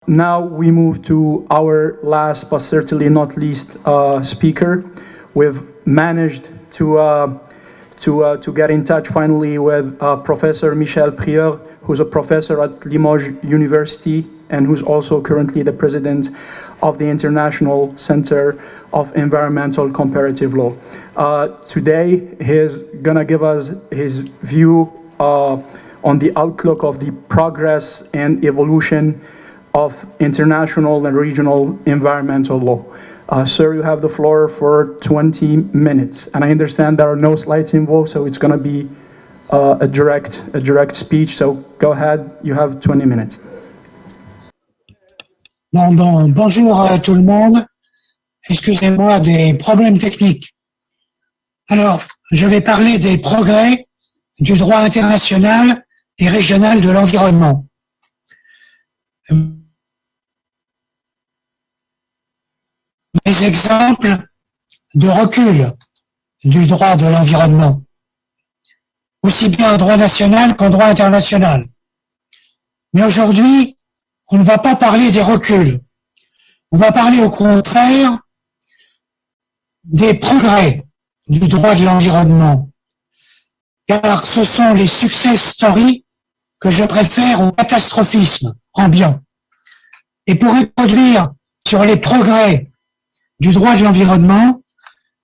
Now we move to our last, but certainly not least, speaker. We've managed to get in touch finally with Professor Michel Prieur, who's a professor at Limoges University and who's also currently the president of the International Center of Environmental Comparative Law. Today, he's gonna give us his view on the outlook of the progress and evolution of international and regional environmental law. Sir, you have the floor for 20 minutes. And I understand there are no slides involved, so it's going to be a direct speech. So go ahead, you have 20 minutes. Bonjour à tout le monde. Excusez-moi des problèmes techniques. Alors, je vais parler des progrès du droit international et régional de l'environnement. Des exemples de recul du droit de l'environnement, aussi bien en droit national qu'en droit international. Mais aujourd'hui, on ne va pas parler des reculs. On va parler au contraire des progrès du droit de l'environnement, car ce sont les success stories que je préfère au catastrophisme ambiant. Et pour reproduire sur les progrès du droit de l'environnement,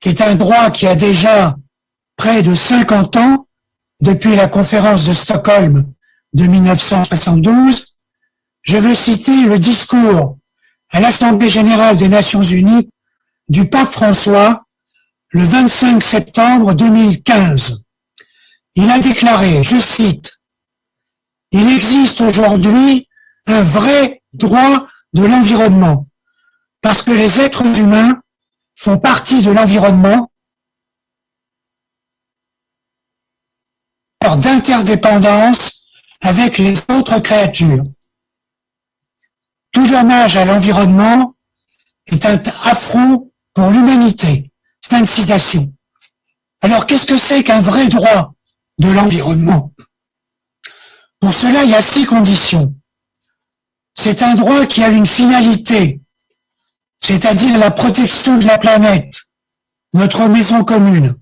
qui est un droit qui a déjà près de 50 ans, depuis la conférence de Stockholm de 1972, je veux citer le discours à l'Assemblée générale des Nations unies du pape François le 25 septembre 2015. Il a déclaré, je cite, « Il existe aujourd'hui un vrai droit de l'environnement, parce que les êtres humains font partie de l'environnement, d'interdépendance avec les autres créatures. Tout dommage à l'environnement est un affront pour l'humanité. » Fin de citation. Alors, qu'est-ce que c'est qu'un vrai droit de l'environnement? Pour cela, il y a 6 conditions. C'est un droit qui a une finalité, c'est-à-dire la protection de la planète, notre maison commune.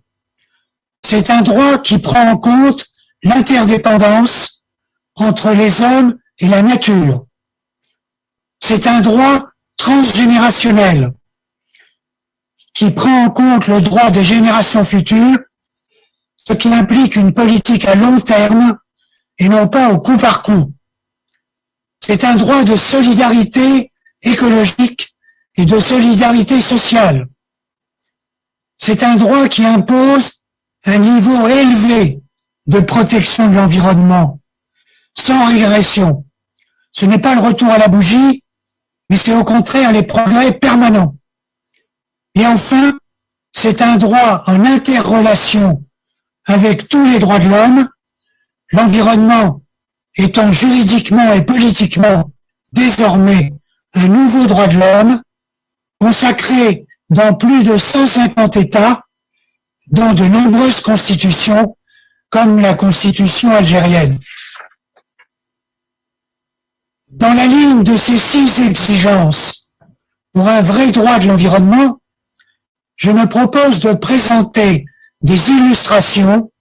C'est un droit qui prend en compte l'interdépendance entre les hommes et la nature. C'est un droit transgénérationnel qui prend en compte le droit des générations futures, ce qui implique une politique à long terme et non pas au coup par coup. C'est un droit de solidarité écologique et de solidarité sociale. C'est un droit qui impose un niveau élevé de protection de l'environnement, sans régression. Ce n'est pas le retour à la bougie, mais c'est au contraire les progrès permanents. Et enfin, c'est un droit en interrelation avec tous les droits de l'homme, l'environnement étant juridiquement et politiquement désormais un nouveau droit de l'homme, consacré dans plus de 150 États, dans de nombreuses constitutions, comme la constitution algérienne. Dans la ligne de ces 6 exigences pour un vrai droit de l'environnement, je me propose de présenter des illustrations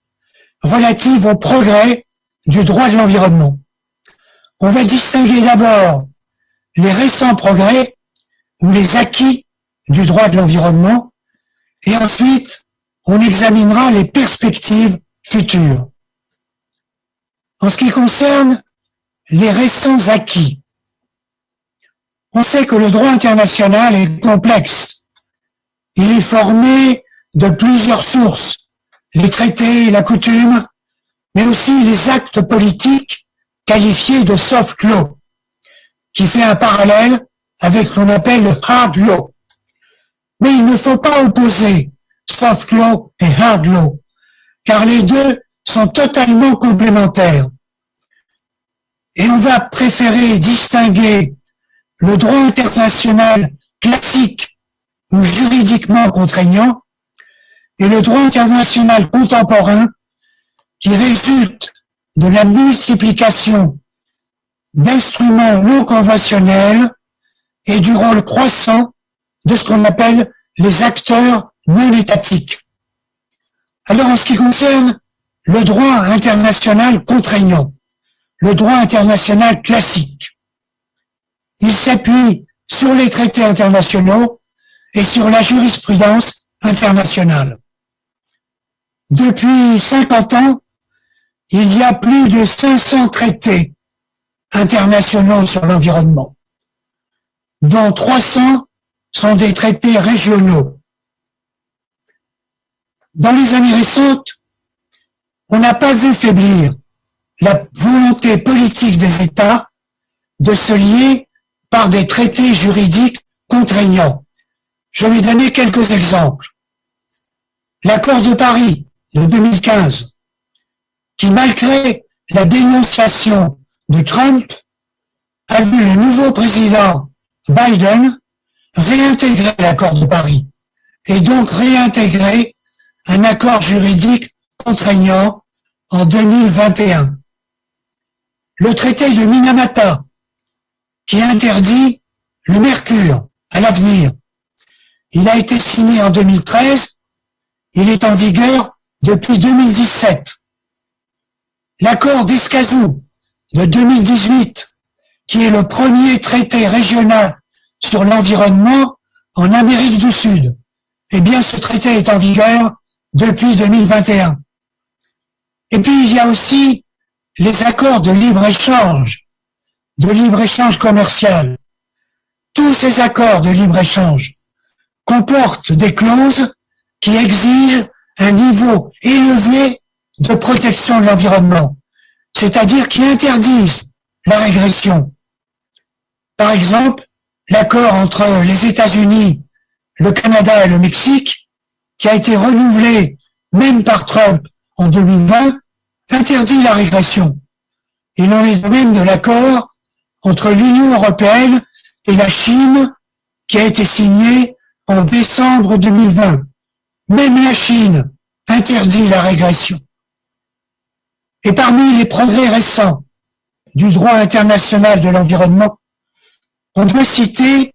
relatives au progrès du droit de l'environnement. On va distinguer d'abord les récents progrès ou les acquis du droit de l'environnement et ensuite on examinera les perspectives futures. En ce qui concerne les récents acquis, on sait que le droit international est complexe. Il est formé de plusieurs sources, les traités, la coutume, mais aussi les actes politiques qualifiés de soft law, qui fait un parallèle avec ce qu'on appelle le hard law. Mais il ne faut pas opposer soft law et hard law, car les deux sont totalement complémentaires. Et on va préférer distinguer le droit international classique ou juridiquement contraignant et le droit international contemporain qui résulte de la multiplication d'instruments non conventionnels et du rôle croissant de ce qu'on appelle les acteurs non étatiques. Alors en ce qui concerne le droit international contraignant, le droit international classique, il s'appuie sur les traités internationaux et sur la jurisprudence internationale. Depuis 50 ans, il y a plus de 500 traités internationaux sur l'environnement, dont 300 sont des traités régionaux. Dans les années récentes, on n'a pas vu faiblir la volonté politique des États de se lier par des traités juridiques contraignants. Je vais donner quelques exemples. L'accord de Paris de 2015, qui malgré la dénonciation de Trump, a vu le nouveau président Biden réintégrer l'accord de Paris et donc réintégrer un accord juridique contraignant en 2021. Le traité de Minamata, qui interdit le mercure à l'avenir, il a été signé en 2013, il est en vigueur depuis 2017. L'accord d'Escazú de 2018, qui est le premier traité régional sur l'environnement en Amérique du Sud, eh bien ce traité est en vigueur depuis 2021. Et puis il y a aussi les accords de libre-échange commercial. Tous ces accords de libre-échange comportent des clauses qui exigent un niveau élevé de protection de l'environnement, c'est-à-dire qui interdisent la régression. Par exemple, l'accord entre les États-Unis, le Canada et le Mexique, qui a été renouvelé même par Trump en 2020, interdit la régression. Il en est de même de l'accord entre l'Union européenne et la Chine, qui a été signé en décembre 2020. Même la Chine interdit la régression. Et parmi les progrès récents du droit international de l'environnement, on doit citer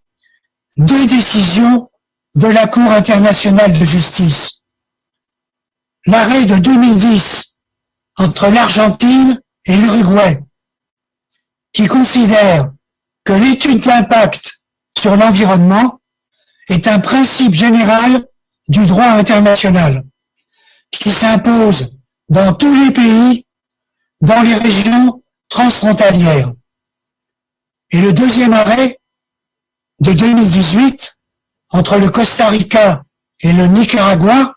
2 décisions de la Cour internationale de justice. L'arrêt de 2010 entre l'Argentine et l'Uruguay, qui considère que l'étude d'impact sur l'environnement est un principe général du droit international, qui s'impose dans tous les pays, dans les régions transfrontalières. Et le deuxième arrêt de 2018 entre le Costa Rica et le Nicaragua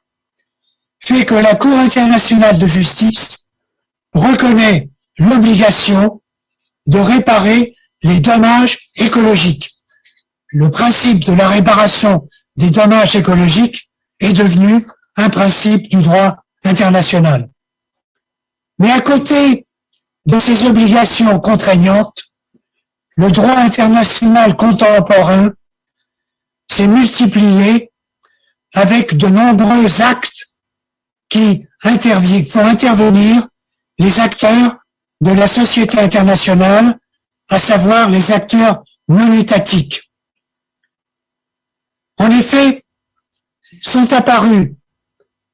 fait que la Cour internationale de justice reconnaît l'obligation de réparer les dommages écologiques. Le principe de la réparation des dommages écologiques est devenu un principe du droit international. Mais à côté de ces obligations contraignantes, le droit international contemporain s'est multiplié avec de nombreux actes qui font intervenir les acteurs de la société internationale, à savoir les acteurs non étatiques. En effet, sont apparus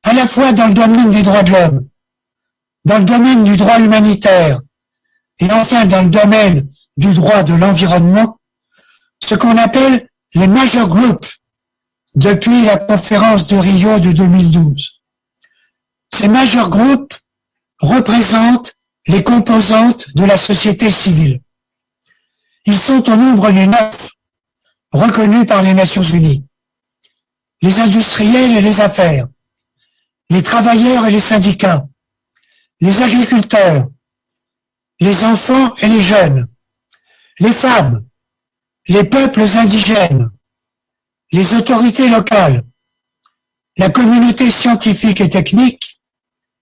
à la fois dans le domaine des droits de l'homme, dans le domaine du droit humanitaire et enfin dans le domaine du droit de l'environnement, ce qu'on appelle les major groups depuis la conférence de Rio de 2012. Ces major groups représentent les composantes de la société civile. Ils sont au nombre de 9, reconnus par les Nations Unies. Les industriels et les affaires, les travailleurs et les syndicats, les agriculteurs, les enfants et les jeunes, les femmes, les peuples indigènes, les autorités locales, la communauté scientifique et technique,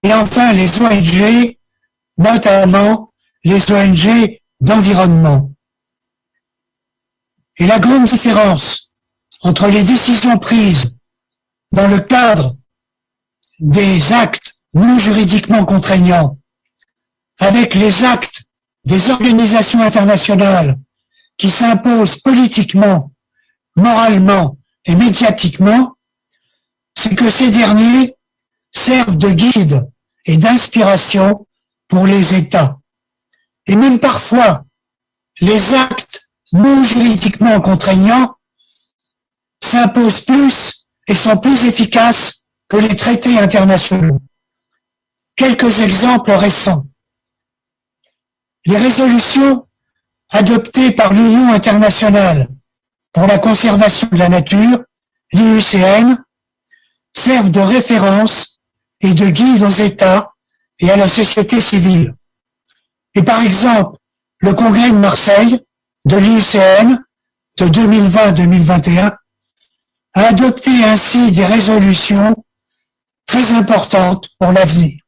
et enfin les ONG, notamment les ONG d'environnement. Et la grande différence entre les décisions prises dans le cadre des actes non juridiquement contraignants avec les actes des organisations internationales qui s'imposent politiquement, moralement et médiatiquement, c'est que ces derniers servent de guide et d'inspiration pour les États. Et même parfois, les actes non juridiquement contraignants s'imposent plus et sont plus efficaces que les traités internationaux. Quelques exemples récents. Les résolutions adoptées par l'Union internationale pour la conservation de la nature, l'IUCN, servent de référence et de guide aux États et à la société civile. Et par exemple, le congrès de Marseille de l'IUCN de 2020-2021 a adopté ainsi des résolutions très importantes pour l'avenir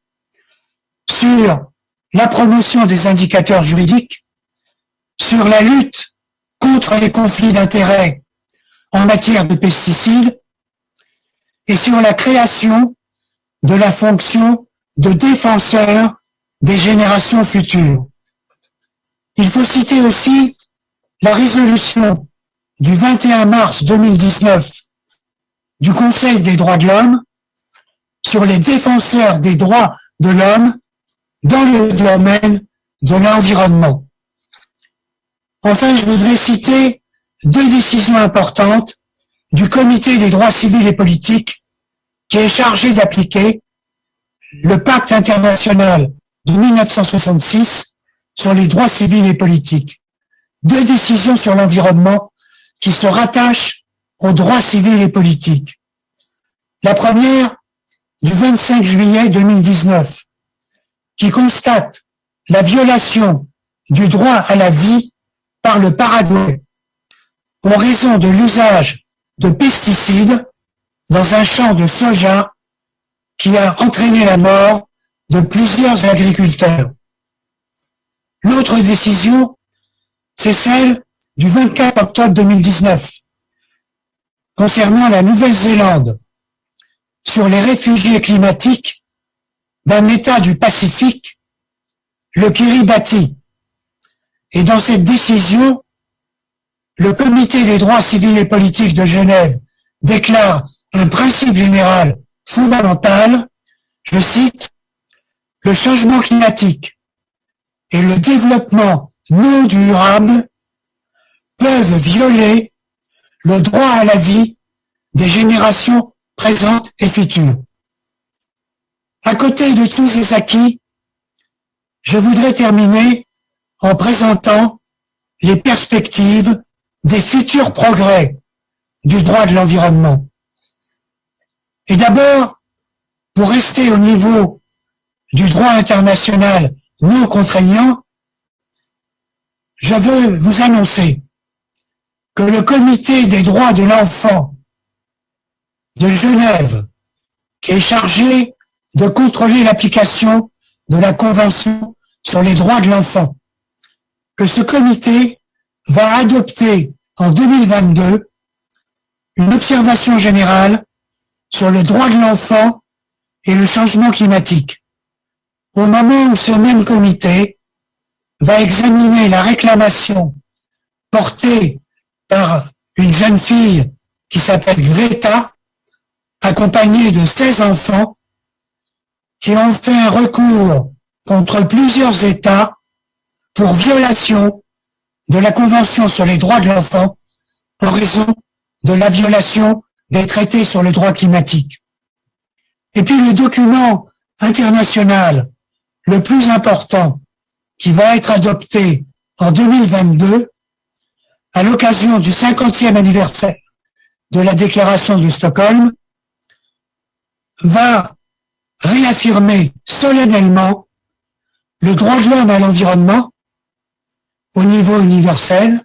sur la promotion des indicateurs juridiques, sur la lutte contre les conflits d'intérêts en matière de pesticides et sur la création de la fonction de défenseur des générations futures. Il faut citer aussi la résolution du 21 mars 2019 du Conseil des droits de l'homme sur les défenseurs des droits de l'homme dans le domaine de l'environnement. Enfin, je voudrais citer deux décisions importantes du Comité des droits civils et politiques qui est chargé d'appliquer le pacte international de 1966 sur les droits civils et politiques. Deux décisions sur l'environnement qui se rattachent aux droits civils et politiques. La première, du 25 juillet 2019, qui constate la violation du droit à la vie par le Paraguay en raison de l'usage de pesticides dans un champ de soja qui a entraîné la mort de plusieurs agriculteurs. L'autre décision, c'est celle du 24 octobre 2019 concernant la Nouvelle-Zélande sur les réfugiés climatiques d'un État du Pacifique, le Kiribati. Et dans cette décision, le Comité des droits civils et politiques de Genève déclare un principe général fondamental, je cite, « Le changement climatique et le développement non durable peuvent violer le droit à la vie des générations présentes et futures. » À côté de tous ces acquis, je voudrais terminer en présentant les perspectives des futurs progrès du droit de l'environnement. Et d'abord, pour rester au niveau du droit international non contraignant, je veux vous annoncer que le Comité des droits de l'enfant de Genève, qui est chargé de contrôler l'application de la Convention sur les droits de l'enfant, que ce comité va adopter en 2022 une observation générale sur le droit de l'enfant et le changement climatique, au moment où ce même comité va examiner la réclamation portée par une jeune fille qui s'appelle Greta, accompagnée de 16 enfants, qui ont fait un recours contre plusieurs États pour violation de la Convention sur les droits de l'enfant en raison de la violation des traités sur le droit climatique. Et puis le document international le plus important qui va être adopté en 2022 à l'occasion du 50e anniversaire de la déclaration de Stockholm va réaffirmer solennellement le droit de l'homme à l'environnement au niveau universel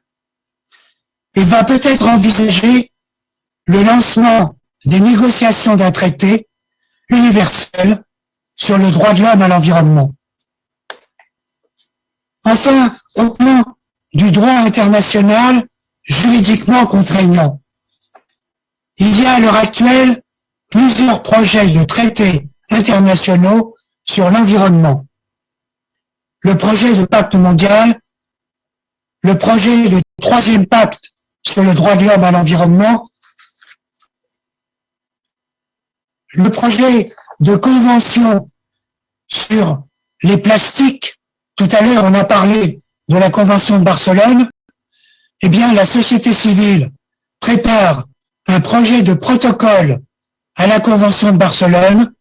et va peut-être envisager le lancement des négociations d'un traité universel sur le droit de l'homme à l'environnement. Enfin, au plan du droit international juridiquement contraignant, il y a à l'heure actuelle plusieurs projets de traités internationaux sur l'environnement. le projet de pacte mondial, le projet de troisième pacte sur le droit de l'homme à l'environnement, le projet de convention sur les plastiques. Tout à l'heure, on a parlé de la Convention de Barcelone. Eh bien, la société civile prépare un projet de protocole à la Convention de Barcelone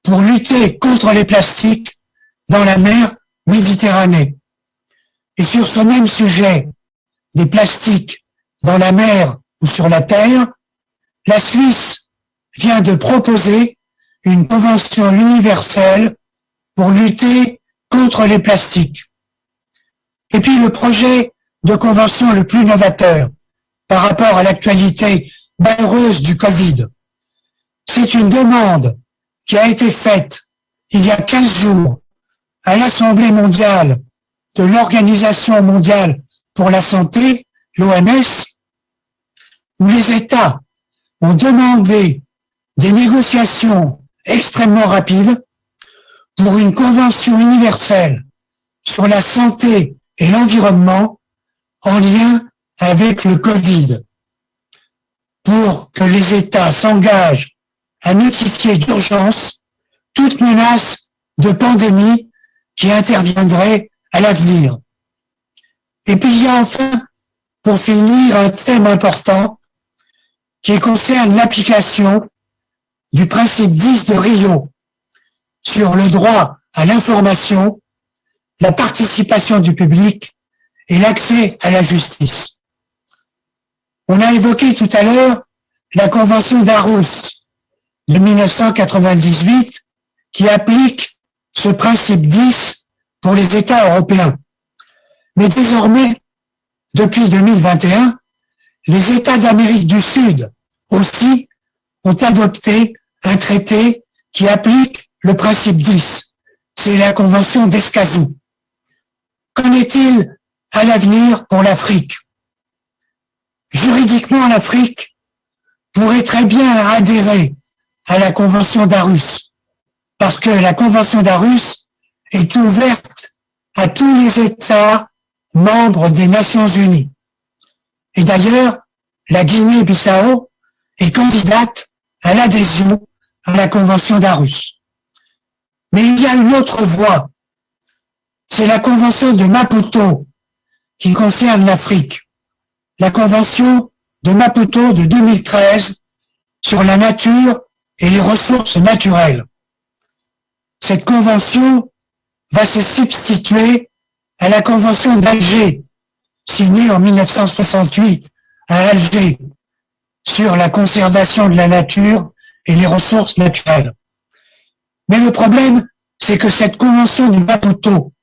pour lutter contre les plastiques dans la mer Méditerranée. Et sur ce même sujet des plastiques dans la mer ou sur la terre, la Suisse vient de proposer une convention universelle pour lutter contre les plastiques. Et puis le projet de convention le plus novateur par rapport à l'actualité malheureuse du Covid, c'est une demande qui a été faite il y a 15 jours à l'Assemblée mondiale de l'Organisation mondiale pour la santé, l'OMS, où les États ont demandé des négociations extrêmement rapides pour une convention universelle sur la santé et l'environnement en lien avec le Covid, pour que les États s'engagent à notifier d'urgence toute menace de pandémie qui interviendrait à l'avenir. Et puis il y a enfin, pour finir, un thème important qui concerne l'application du principe 10 de Rio sur le droit à l'information, la participation du public et l'accès à la justice. On a évoqué tout à l'heure la Convention d'Aarhus de 1998 qui applique ce principe 10 pour les États européens. Mais désormais, depuis 2021, les États d'Amérique du Sud aussi ont adopté un traité qui applique le principe 10. C'est la Convention d'Escazú. Qu'en est-il à l'avenir pour l'Afrique? Juridiquement, l'Afrique pourrait très bien adhérer à la Convention d'Aarhus, parce que la Convention d'Aarhus est ouverte à tous les États membres des Nations Unies. Et d'ailleurs, la Guinée-Bissau est candidate à l'adhésion à la Convention d'Aarhus. Mais il y a une autre voie, c'est la Convention de Maputo qui concerne l'Afrique. La Convention de Maputo de 2013 sur la nature et les ressources naturelles. Cette convention va se substituer à la Convention d'Alger, signée en 1968 à Alger, sur la conservation de la nature et les ressources naturelles. Mais le problème, c'est que cette Convention de Maputo,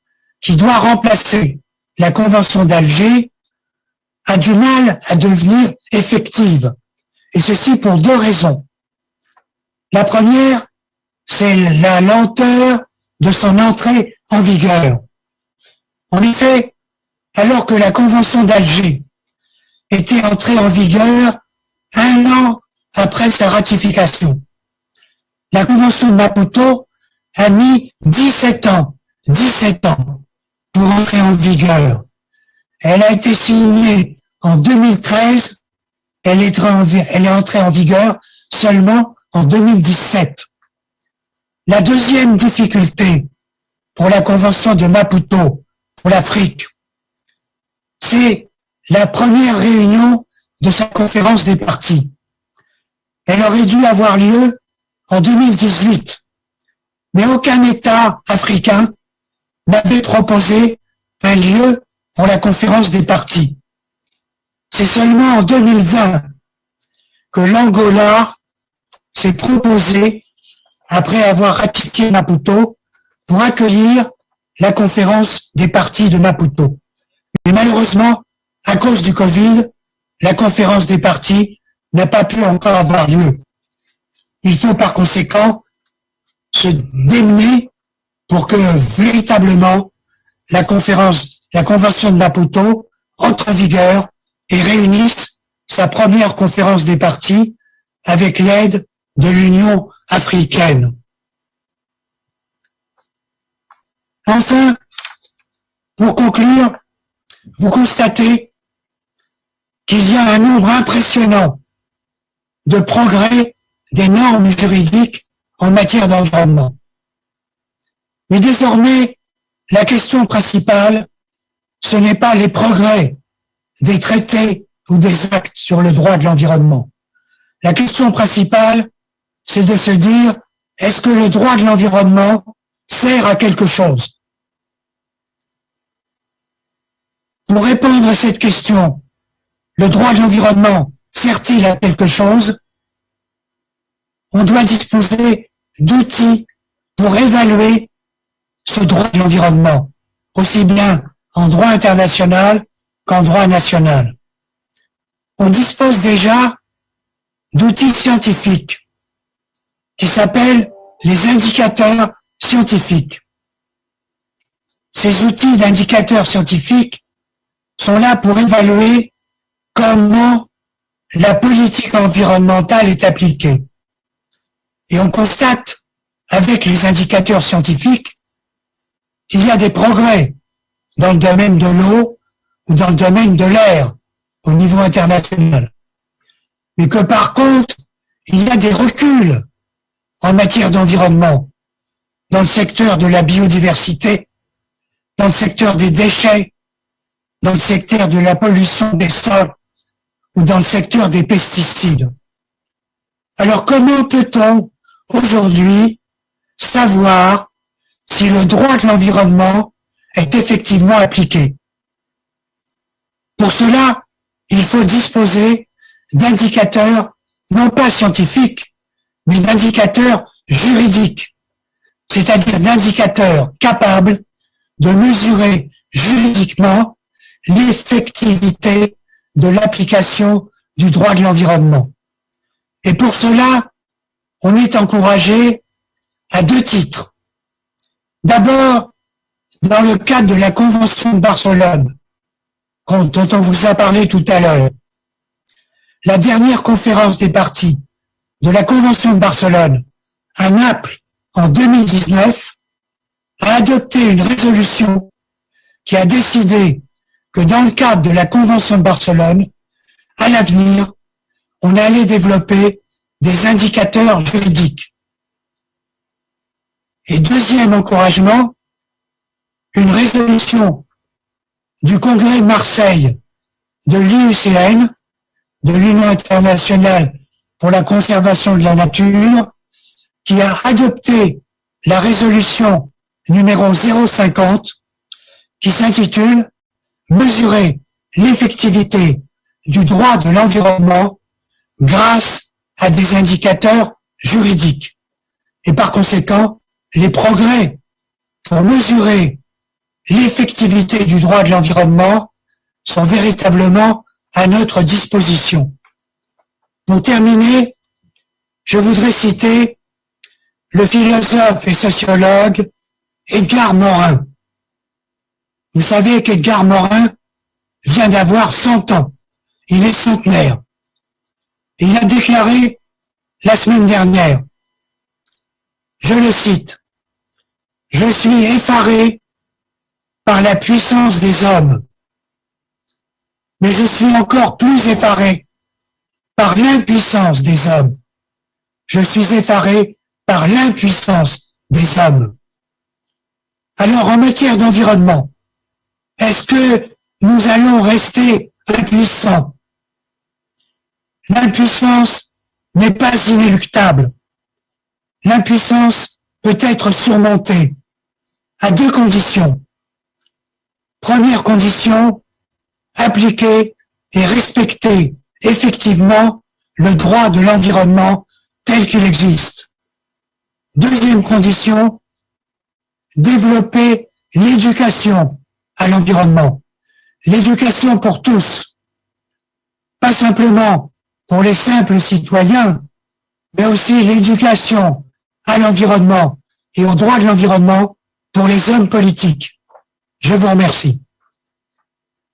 qui doit remplacer la Convention d'Alger, a du mal à devenir effective. Et ceci pour deux raisons. La première, c'est la lenteur de son entrée en vigueur. En effet, alors que la Convention d'Alger était entrée en vigueur 1 an après sa ratification, la Convention de Maputo a mis 17 ans pour entrer en vigueur. Elle a été signée en 2013, elle est entrée en vigueur seulement en 2017. La deuxième difficulté pour la Convention de Maputo, pour l'Afrique, c'est la première réunion de sa conférence des parties. Elle aurait dû avoir lieu en 2018, mais aucun État africain n'avait proposé un lieu pour la conférence des parties. C'est seulement en 2020 que l'Angola s'est proposé, après avoir ratifié Maputo, pour accueillir la conférence des parties de Maputo. Mais malheureusement, à cause du Covid, la conférence des parties n'a pas pu encore avoir lieu. Il faut par conséquent se démener pour que véritablement la convention de Maputo entre en vigueur et réunisse sa première conférence des parties avec l'aide de l'Union africaine. Enfin, Pour conclure, vous constatez qu'il y a un nombre impressionnant de progrès des normes juridiques en matière d'environnement. Mais désormais, la question principale, ce n'est pas les progrès des traités ou des actes sur le droit de l'environnement. La question principale, c'est de se dire, est-ce que le droit de l'environnement sert à quelque chose? Pour répondre à cette question, le droit de l'environnement sert-il à quelque chose? On doit disposer d'outils pour évaluer ce droit de l'environnement, aussi bien en droit international qu'en droit national. On dispose déjà d'outils scientifiques qui s'appellent les indicateurs scientifiques. Ces outils d'indicateurs scientifiques sont là pour évaluer comment la politique environnementale est appliquée. Et on constate, avec les indicateurs scientifiques, qu'il y a des progrès dans le domaine de l'eau ou dans le domaine de l'air au niveau international. Mais que par contre, il y a des reculs en matière d'environnement dans le secteur de la biodiversité, dans le secteur des déchets, dans le secteur de la pollution des sols ou dans le secteur des pesticides. Alors comment peut-on aujourd'hui savoir si le droit de l'environnement est effectivement appliqué? Pour cela, il faut disposer d'indicateurs non pas scientifiques, mais d'indicateurs juridiques, c'est-à-dire d'indicateurs capables de mesurer juridiquement l'effectivité de l'application du droit de l'environnement. Et pour cela, on est encouragé à deux titres. D'abord, dans le cadre de la Convention de Barcelone, dont on vous a parlé tout à l'heure, la dernière conférence des parties de la Convention de Barcelone, à Naples, en 2019, a adopté une résolution qui a décidé que dans le cadre de la Convention de Barcelone, à l'avenir, on allait développer des indicateurs juridiques. Et deuxième encouragement, une résolution du Congrès de Marseille de l'IUCN, de l'Union internationale pour la conservation de la nature, qui a adopté la résolution numéro 050, qui s'intitule « Mesurer l'effectivité du droit de l'environnement grâce à des indicateurs juridiques ». Et par conséquent, les progrès pour mesurer l'effectivité du droit de l'environnement sont véritablement à notre disposition. Pour terminer, je voudrais citer le philosophe et sociologue Edgar Morin. Vous savez qu'Edgar Morin vient d'avoir 100 ans. Il est centenaire. Et il a déclaré la semaine dernière, je le cite, « Je suis effaré par la puissance des hommes, mais je suis encore plus effaré par l'impuissance des hommes. Je suis effaré par l'impuissance des hommes. » Alors, en matière d'environnement, est-ce que nous allons rester impuissants? L'impuissance n'est pas inéluctable. L'impuissance peut être surmontée à deux conditions. Première condition, appliquer et respecter effectivement le droit de l'environnement tel qu'il existe. Deuxième condition, développer l'éducation à l'environnement. L'éducation pour tous. Pas simplement pour les simples citoyens, mais aussi l'éducation à l'environnement et au droit de l'environnement pour les hommes politiques. Je vous remercie.